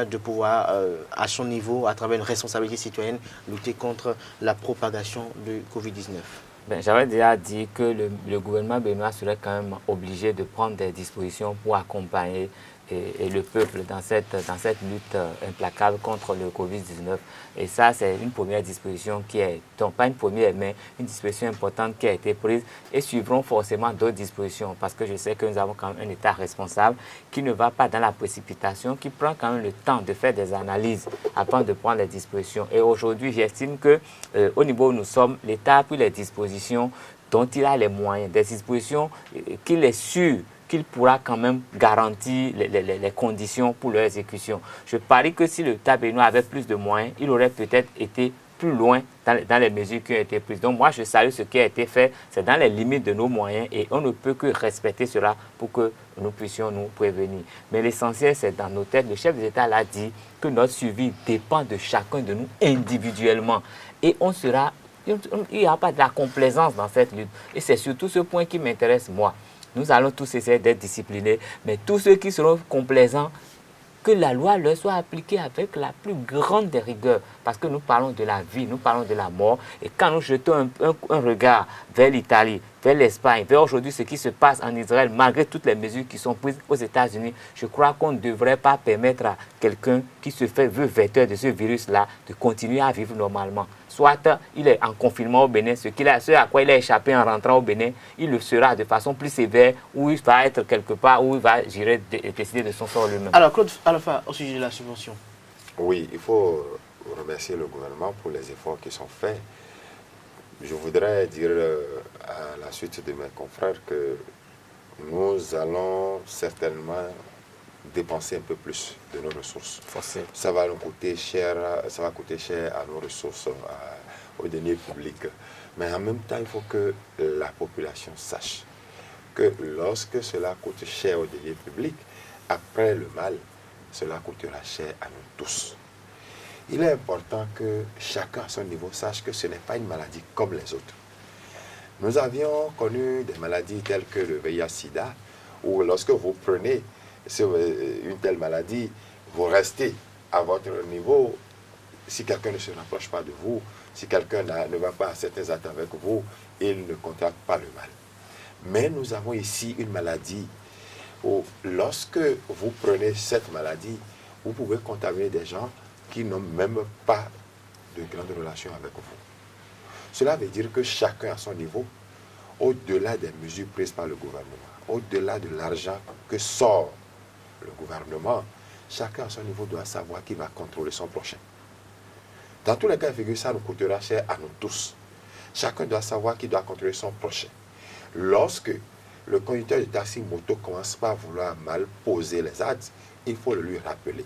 de pouvoir, à son niveau, à travers une responsabilité citoyenne, lutter contre la propagation du Covid-19? J'avais déjà dit que le gouvernement béninois serait quand même obligé de prendre des dispositions pour accompagner et le peuple dans cette lutte implacable contre le Covid-19. Et ça, c'est une première disposition qui est, donc pas une première, mais une disposition importante qui a été prise, et suivront forcément d'autres dispositions, parce que je sais que nous avons quand même un État responsable qui ne va pas dans la précipitation, qui prend quand même le temps de faire des analyses avant de prendre les dispositions. Et aujourd'hui, j'estime que au niveau où nous sommes, l'État a pris les dispositions dont il a les moyens, des dispositions qu'il est sûr qu'il pourra quand même garantir les conditions pour leur exécution. Je parie que si l'État béninois avait plus de moyens, il aurait peut-être été plus loin dans les mesures qui ont été prises. Donc moi, je salue ce qui a été fait. C'est dans les limites de nos moyens et on ne peut que respecter cela pour que nous puissions nous prévenir. Mais l'essentiel, c'est dans nos têtes. Le chef de l'État l'a dit que notre suivi dépend de chacun de nous individuellement. Et il n'y a pas de la complaisance dans cette lutte. Et c'est surtout ce point qui m'intéresse, moi. Nous allons tous essayer d'être disciplinés, mais tous ceux qui seront complaisants que la loi leur soit appliquée avec la plus grande des rigueurs. Parce que nous parlons de la vie, nous parlons de la mort. Et quand nous jetons un regard vers l'Italie, vers l'Espagne, vers aujourd'hui ce qui se passe en Israël, malgré toutes les mesures qui sont prises aux États-Unis, je crois qu'on ne devrait pas permettre à quelqu'un qui veut vecteur de ce virus-là de continuer à vivre normalement. Soit il est en confinement au Bénin, ce à quoi il a échappé en rentrant au Bénin, il le sera de façon plus sévère, où il va être quelque part, où il va décider de son sort lui-même. Alors Claude Alpha, au sujet de la subvention. Oui, il faut remercier le gouvernement pour les efforts qui sont faits. Je voudrais dire à la suite de mes confrères que nous allons certainement dépenser un peu plus de nos ressources. Forcé. Ça va nous coûter cher, ça va coûter cher à nos ressources, aux deniers publics. Mais en même temps, il faut que la population sache que lorsque cela coûte cher aux deniers publics, après le mal, cela coûtera cher à nous tous. Il est important que chacun à son niveau sache que ce n'est pas une maladie comme les autres. Nous avions connu des maladies telles que le VIH-Sida, où lorsque vous prenez une telle maladie, vous restez à votre niveau. Si quelqu'un ne se rapproche pas de vous, si quelqu'un ne va pas à certains actes avec vous, il ne contracte pas le mal. Mais nous avons ici une maladie où lorsque vous prenez cette maladie, vous pouvez contaminer des gens qui n'ont même pas de grandes relations avec vous. Cela veut dire que chacun à son niveau, au-delà des mesures prises par le gouvernement, au-delà de l'argent que sort le gouvernement, chacun à son niveau doit savoir qu'il va contrôler son prochain. Dans tous les cas de figure, ça nous coûtera cher à nous tous. Chacun doit savoir qu'il doit contrôler son prochain. Lorsque le conducteur de taxi moto commence pas à vouloir mal poser les actes, il faut le lui rappeler.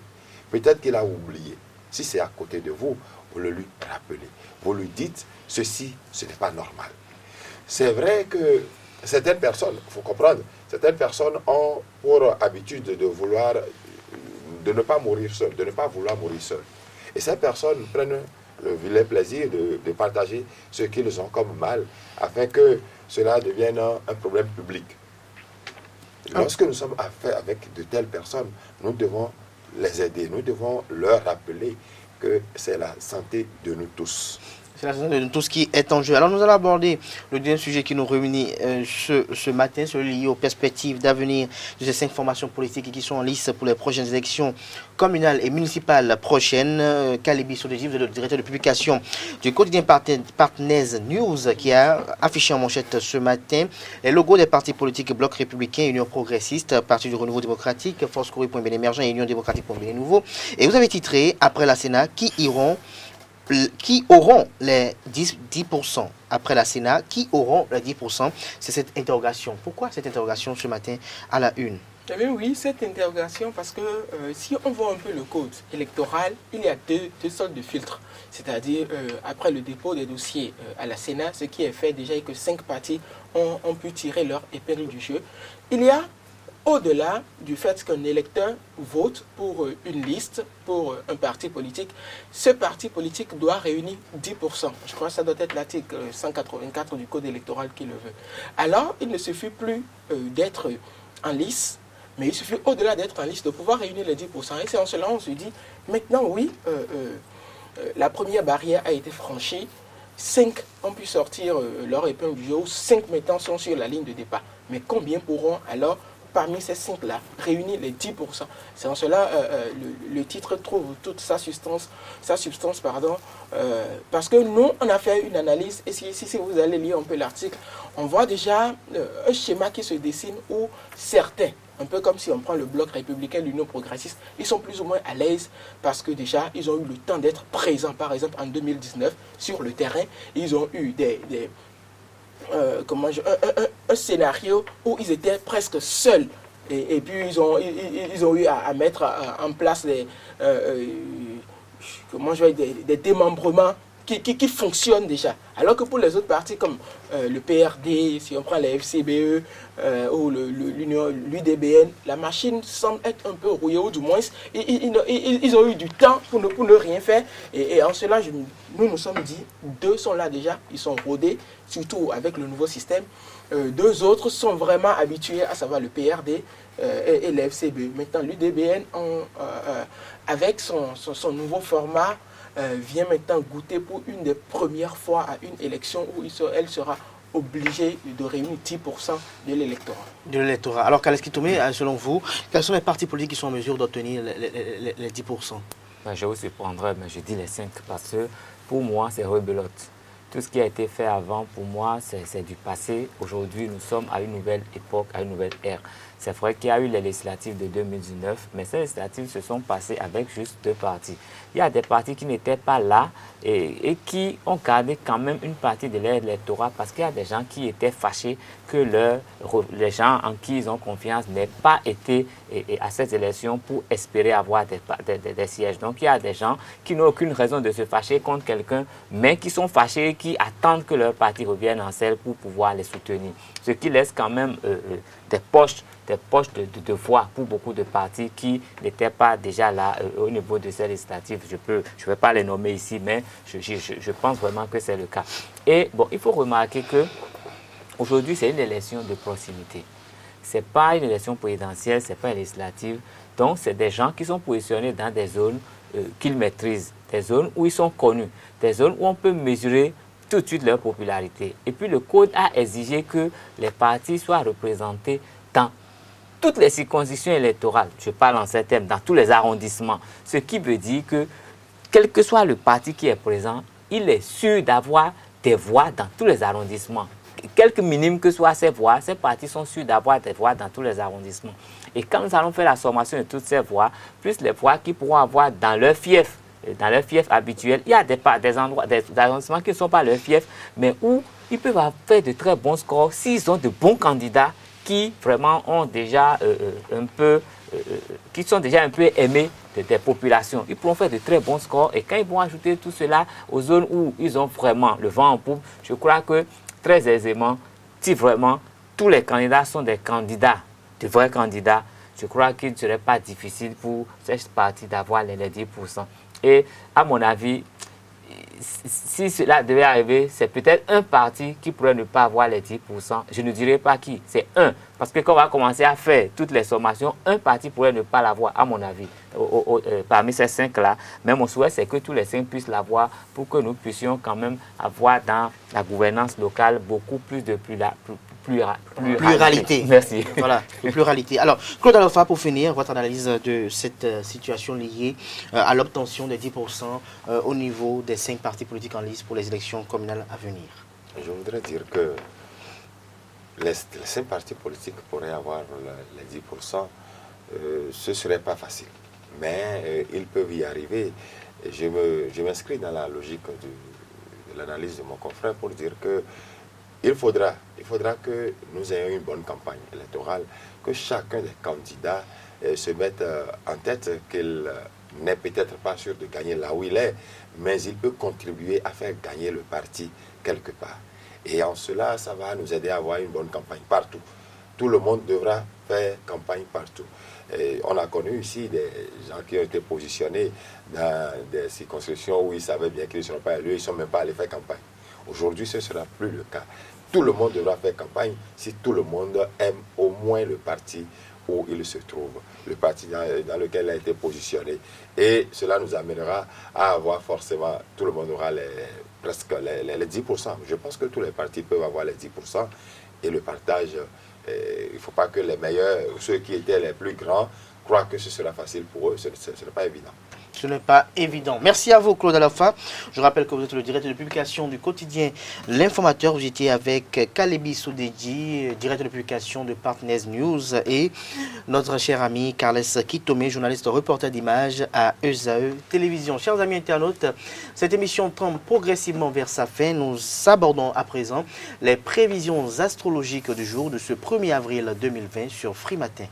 Peut-être qu'il a oublié. Si c'est à côté de vous, vous le lui rappelez. Vous lui dites, ceci, ce n'est pas normal. C'est vrai que certaines personnes, il faut comprendre, certaines personnes ont pour habitude de ne pas mourir seules, de ne pas vouloir mourir seules. Et ces personnes prennent le vilain plaisir de partager ce qu'ils ont comme mal, afin que cela devienne un problème public. Lorsque nous sommes affaires avec de telles personnes, nous devons les aider, nous devons leur rappeler que c'est la santé de nous tous. C'est la santé de tout ce qui est en jeu. Alors nous allons aborder le deuxième sujet qui nous réunit ce matin, celui lié aux perspectives d'avenir de ces 5 formations politiques qui sont en lice pour les prochaines élections communales et municipales prochaines. Kalibi Sodeji, vous êtes le directeur de publication du quotidien Partners News qui a affiché en manchette ce matin les logos des partis politiques Bloc républicain, Union progressiste, Parti du renouveau démocratique, Force Courrier pour un Bénin émergent et Union démocratique pour un Bénin nouveau. Et vous avez titré, après la Sénat, qui auront les 10% après la Sénat, qui auront les 10%. C'est cette interrogation. Pourquoi cette interrogation ce matin à la une? Eh bien oui, cette interrogation, parce que si on voit un peu le code électoral, il y a deux sortes de filtres. C'est-à-dire, après le dépôt des dossiers à la Sénat, ce qui est fait déjà est que 5 partis ont pu tirer leur épingle du jeu. Il y a, au-delà du fait qu'un électeur vote pour une liste, pour un parti politique, ce parti politique doit réunir 10%. Je crois que ça doit être l'article 184 du Code électoral qui le veut. Alors, il ne suffit plus d'être en lice, mais il suffit, au-delà d'être en liste, de pouvoir réunir les 10%. Et c'est en cela on se dit, maintenant, oui, la première barrière a été franchie. 5 ont pu sortir leur épingle du jeu, 5 maintenant sont sur la ligne de départ. Mais combien pourront alors parmi ces 5-là, réunir les 10%. C'est en cela le titre trouve toute sa substance, parce que nous, on a fait une analyse, et si vous allez lire un peu l'article, on voit déjà un schéma qui se dessine où certains, un peu comme si on prend le Bloc républicain, l'Union progressiste, ils sont plus ou moins à l'aise parce que déjà, ils ont eu le temps d'être présents, par exemple en 2019, sur le terrain. Ils ont eu un scénario où ils étaient presque seuls et puis ils ont eu à mettre en place des démembrements qui fonctionnent déjà. Alors que pour les autres partis comme le PRD, si on prend les FCBE ou l'UDBN, la machine semble être un peu rouillée, ou du moins ils ont eu du temps pour ne rien faire. Et en cela, nous sommes dit, 2 sont là déjà, ils sont rodés, surtout avec le nouveau système. 2 autres sont vraiment habitués, à savoir le PRD et le FCBE. Maintenant, l'UDBN, avec son nouveau format, vient maintenant goûter pour une des premières fois à une élection où elle sera obligée de réunir 10% de l'électorat. De l'électorat. Alors, Kales Kitomé, selon vous, quels sont les partis politiques qui sont en mesure d'obtenir les 10%? Je vous surprendrai, mais je dis les 5 parce que pour moi, c'est rebelote. Tout ce qui a été fait avant, pour moi, c'est du passé. Aujourd'hui, nous sommes à une nouvelle époque, à une nouvelle ère. C'est vrai qu'il y a eu les législatives de 2019, mais ces législatives se sont passées avec juste 2 partis. Il y a des partis qui n'étaient pas là et qui ont gardé quand même une partie de leur électorat parce qu'il y a des gens qui étaient fâchés que les gens en qui ils ont confiance n'aient pas été à cette élection pour espérer avoir des sièges. Donc il y a des gens qui n'ont aucune raison de se fâcher contre quelqu'un, mais qui sont fâchés et qui attendent que leur parti revienne en selle pour pouvoir les soutenir. Ce qui laisse quand même des poches de voix pour beaucoup de partis qui n'étaient pas déjà là au niveau de ces législatives. Je ne vais pas les nommer ici, mais je pense vraiment que c'est le cas. Et bon, il faut remarquer que aujourd'hui, c'est une élection de proximité. Ce n'est pas une élection présidentielle, ce n'est pas une législative. Donc, c'est des gens qui sont positionnés dans des zones qu'ils maîtrisent, des zones où ils sont connus, des zones où on peut mesurer tout de suite leur popularité. Et puis, le code a exigé que les partis soient représentés dans toutes les circonscriptions électorales, je parle en ces termes, dans tous les arrondissements. Ce qui veut dire que, quel que soit le parti qui est présent, il est sûr d'avoir des voix dans tous les arrondissements. Quelque minime que soient ces voix, ces partis sont sûrs d'avoir des voix dans tous les arrondissements. Et quand nous allons faire la sommation de toutes ces voix, plus les voix qu'ils pourront avoir dans leur fief habituel, il y a des arrondissements qui ne sont pas leur fief, mais où ils peuvent faire de très bons scores s'ils ont de bons candidats qui vraiment ont déjà qui sont déjà un peu aimés des populations. Ils pourront faire de très bons scores et quand ils vont ajouter tout cela aux zones où ils ont vraiment le vent en poupe, je crois que très aisément, si vraiment tous les candidats sont des candidats, de vrais candidats, je crois qu'il ne serait pas difficile pour cette partie d'avoir les 10%. Et à mon avis, si cela devait arriver, c'est peut-être un parti qui pourrait ne pas avoir les 10%. Je ne dirais pas qui, c'est un. Parce que quand on va commencer à faire toutes les sommations, un parti pourrait ne pas l'avoir, à mon avis, parmi ces 5-là. Mais mon souhait, c'est que tous les 5 puissent l'avoir pour que nous puissions quand même avoir dans la gouvernance locale beaucoup plus de pluralité. Merci. Voilà, pluralité. Alors, Claude Alofa, pour finir, votre analyse de cette situation liée à l'obtention des 10% au niveau des 5 partis politiques en lice pour les élections communales à venir. Je voudrais dire que les 5 partis politiques pourraient avoir les 10%. Ce ne serait pas facile, mais ils peuvent y arriver. Je m'inscris dans la logique de l'analyse de mon confrère pour dire que il faudra que nous ayons une bonne campagne électorale, que chacun des candidats se mette en tête qu'il n'est peut-être pas sûr de gagner là où il est, mais il peut contribuer à faire gagner le parti quelque part. Et en cela, ça va nous aider à avoir une bonne campagne partout. Tout le monde devra faire campagne partout. Et on a connu ici des gens qui ont été positionnés dans des circonscriptions où ils savaient bien qu'ils ne seront pas élus, ils ne sont même pas allés faire campagne. Aujourd'hui, ce ne sera plus le cas. Tout le monde devra faire campagne si tout le monde aime au moins le parti où il se trouve, le parti dans lequel il a été positionné. Et cela nous amènera à avoir forcément, tout le monde aura presque les 10%. Je pense que tous les partis peuvent avoir les 10%. Et le partage, il ne faut pas que les meilleurs, ceux qui étaient les plus grands, croient que ce sera facile pour eux. Ce n'est pas évident. Ce n'est pas évident. Merci à vous, Claude Alofa. Je rappelle que vous êtes le directeur de publication du quotidien L'Informateur. Vous étiez avec Kalebi Soudedji, directeur de publication de Partners News, et notre cher ami Carles Kitomé, journaliste reporter d'images à ESAE Télévision. Chers amis internautes, cette émission tend progressivement vers sa fin. Nous abordons à présent les prévisions astrologiques du jour de ce 1er avril 2020 sur Free Matin.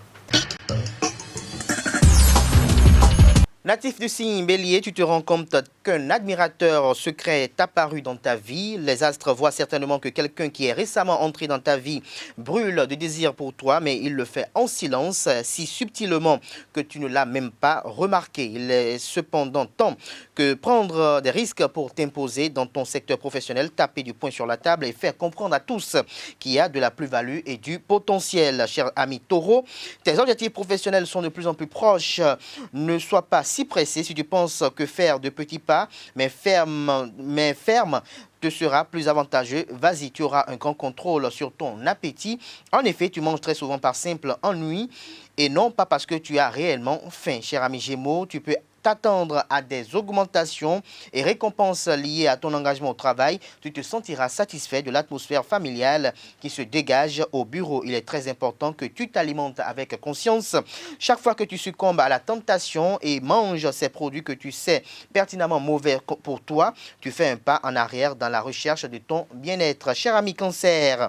Natif du signe Bélier, tu te rends compte qu'un admirateur secret est apparu dans ta vie. Les astres voient certainement que quelqu'un qui est récemment entré dans ta vie brûle de désir pour toi, mais il le fait en silence, si subtilement que tu ne l'as même pas remarqué. Il est cependant temps que prendre des risques pour t'imposer dans ton secteur professionnel, taper du poing sur la table et faire comprendre à tous qu'il y a de la plus-value et du potentiel. Cher ami Taureau, tes objectifs professionnels sont de plus en plus proches. Ne sois pas si pressé si tu penses que faire de petits pas, mais ferme, te sera plus avantageux. Vas-y, tu auras un grand contrôle sur ton appétit. En effet, tu manges très souvent par simple ennui et non pas parce que tu as réellement faim. Cher ami Gémeaux, tu peux t'attendre à des augmentations et récompenses liées à ton engagement au travail. Tu te sentiras satisfait de l'atmosphère familiale qui se dégage au bureau. Il est très important que tu t'alimentes avec conscience. Chaque fois que tu succombes à la tentation et manges ces produits que tu sais pertinemment mauvais pour toi, tu fais un pas en arrière dans la recherche de ton bien-être. Cher ami Cancer,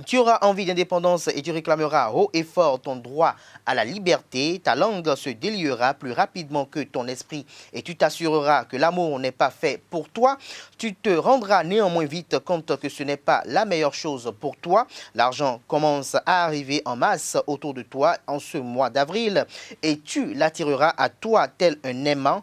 tu auras envie d'indépendance et tu réclameras haut et fort ton droit à la liberté. Ta langue se déliera plus rapidement que ton esprit et tu t'assureras que l'amour n'est pas fait pour toi. Tu te rendras néanmoins vite compte que ce n'est pas la meilleure chose pour toi. L'argent commence à arriver en masse autour de toi en ce mois d'avril et tu l'attireras à toi tel un aimant.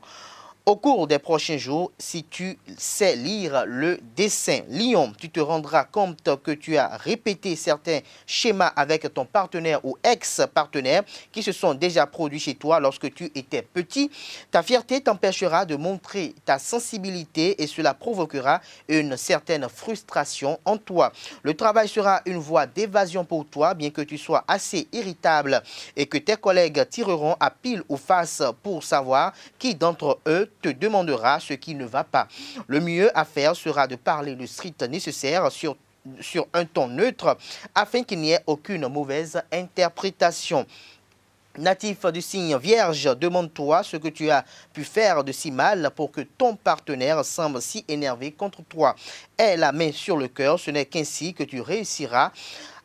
Au cours des prochains jours, si tu sais lire le dessin. Lion, tu te rendras compte que tu as répété certains schémas avec ton partenaire ou ex-partenaire qui se sont déjà produits chez toi lorsque tu étais petit. Ta fierté t'empêchera de montrer ta sensibilité et cela provoquera une certaine frustration en toi. Le travail sera une voie d'évasion pour toi, bien que tu sois assez irritable et que tes collègues tireront à pile ou face pour savoir qui d'entre eux te demandera ce qui ne va pas. Le mieux à faire sera de parler le strict nécessaire sur un ton neutre afin qu'il n'y ait aucune mauvaise interprétation. Natif du signe Vierge, demande-toi ce que tu as pu faire de si mal pour que ton partenaire semble si énervé contre toi. Aie la main sur le cœur, ce n'est qu'ainsi que tu réussiras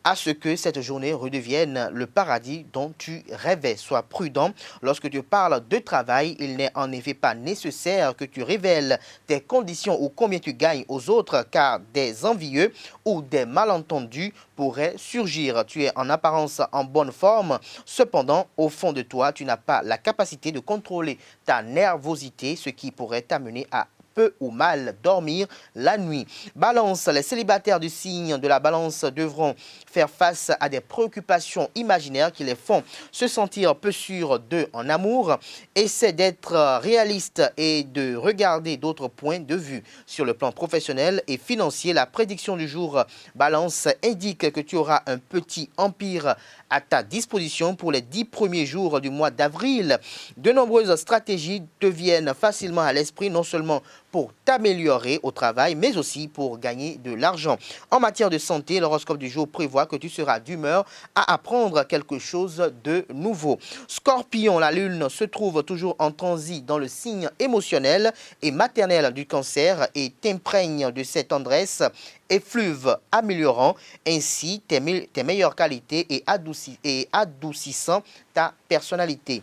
à ce que cette journée redevienne le paradis dont tu rêvais. Sois prudent lorsque tu parles de travail. Il n'est en effet pas nécessaire que tu révèles tes conditions ou combien tu gagnes aux autres, car des envieux ou des malentendus pourraient surgir. Tu es en apparence en bonne forme. Cependant, au fond de toi, tu n'as pas la capacité de contrôler ta nervosité, ce qui pourrait t'amener à peu ou mal dormir la nuit. Balance, les célibataires du signe de la balance devront faire face à des préoccupations imaginaires qui les font se sentir peu sûrs d'eux en amour. Essaie d'être réaliste et de regarder d'autres points de vue. Sur le plan professionnel et financier, la prédiction du jour balance indique que tu auras un petit empire à ta disposition pour les 10 premiers jours du mois d'avril. De nombreuses stratégies te viennent facilement à l'esprit, non seulement pour t'améliorer au travail, mais aussi pour gagner de l'argent. En matière de santé, l'horoscope du jour prévoit que tu seras d'humeur à apprendre quelque chose de nouveau. Scorpion, la lune se trouve toujours en transit dans le signe émotionnel et maternel du Cancer et t'imprègne de cette tendresse effluve, améliorant ainsi tes meilleures qualités et adoucissant ta personnalité.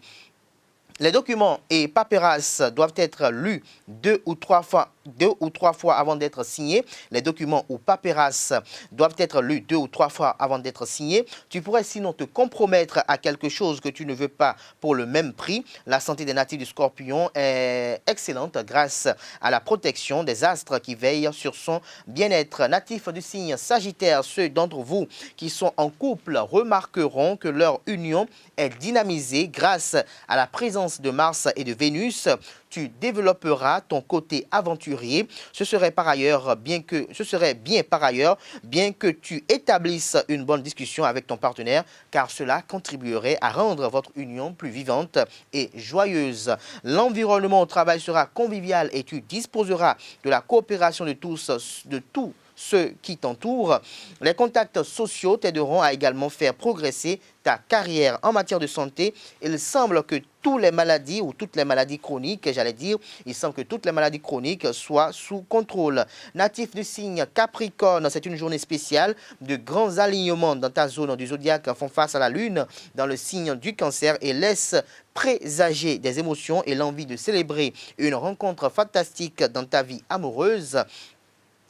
Les documents et paperasses doivent être lus deux ou trois fois avant d'être signés. Les documents ou paperasses doivent être lus 2 ou 3 fois avant d'être signés. Tu pourrais sinon te compromettre à quelque chose que tu ne veux pas pour le même prix. La santé des natifs du Scorpion est excellente grâce à la protection des astres qui veillent sur son bien-être. Natifs du signe Sagittaire, ceux d'entre vous qui sont en couple remarqueront que leur union est dynamisée grâce à la présence de Mars et de Vénus. Tu développeras ton côté aventurier. Ce serait bien par ailleurs, bien que tu établisses une bonne discussion avec ton partenaire, car cela contribuerait à rendre votre union plus vivante et joyeuse. L'environnement au travail sera convivial et tu disposeras de la coopération de tous ceux qui t'entourent. Les contacts sociaux t'aideront à également faire progresser ta carrière en matière de santé. Il semble que toutes les maladies chroniques, il semble que toutes les maladies chroniques soient sous contrôle. Natif du signe Capricorne, c'est une journée spéciale. De grands alignements dans ta zone du zodiaque font face à la lune dans le signe du Cancer et laissent présager des émotions et l'envie de célébrer une rencontre fantastique dans ta vie amoureuse.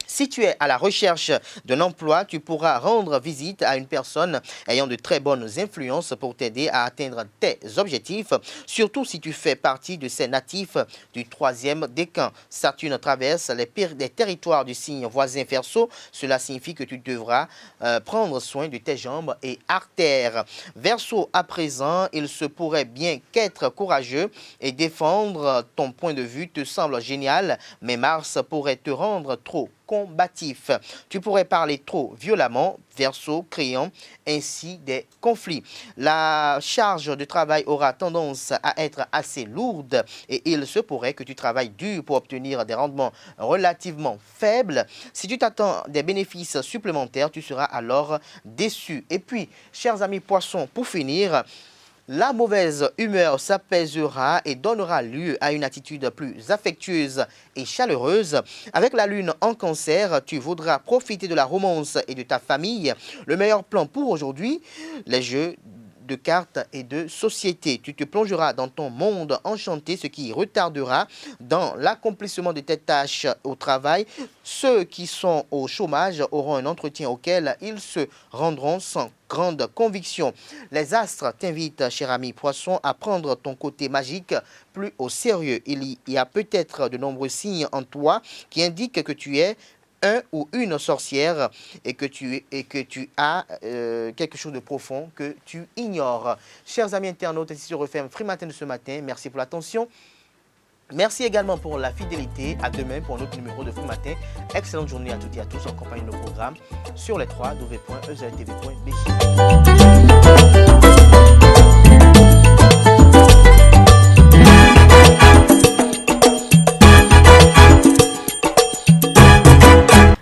Si tu es à la recherche d'un emploi, tu pourras rendre visite à une personne ayant de très bonnes influences pour t'aider à atteindre tes objectifs, surtout si tu fais partie de ces natifs du 3e décan. Saturne traverse les territoires du signe voisin Verseau. Cela signifie que tu devras prendre soin de tes jambes et artères. Verseau, à présent, il se pourrait bien qu'être courageux et défendre ton point de vue te semble génial, mais Mars pourrait te rendre trop combatif. Tu pourrais parler trop violemment, Verseau, créant ainsi des conflits. La charge de travail aura tendance à être assez lourde et il se pourrait que tu travailles dur pour obtenir des rendements relativement faibles. Si tu t'attends des bénéfices supplémentaires, tu seras alors déçu. Et puis, chers amis poissons, pour finir, la mauvaise humeur s'apaisera et donnera lieu à une attitude plus affectueuse et chaleureuse. Avec la lune en Cancer, tu voudras profiter de la romance et de ta famille. Le meilleur plan pour aujourd'hui, les jeux de cartes et de société. Tu te plongeras dans ton monde enchanté, ce qui retardera dans l'accomplissement de tes tâches au travail. Ceux qui sont au chômage auront un entretien auquel ils se rendront sans grande conviction. Les astres t'invitent, cher ami poisson, à prendre ton côté magique plus au sérieux. Il y a peut-être de nombreux signes en toi qui indiquent que tu es un ou une sorcière et que tu as quelque chose de profond que tu ignores. Chers amis internautes, ici se referme Free Matin de ce matin. Merci pour l'attention. Merci également pour la fidélité. À demain pour un autre numéro de Free Matin. Excellente journée à toutes et à tous en compagnie de nos programmes sur les www.eztv.bj.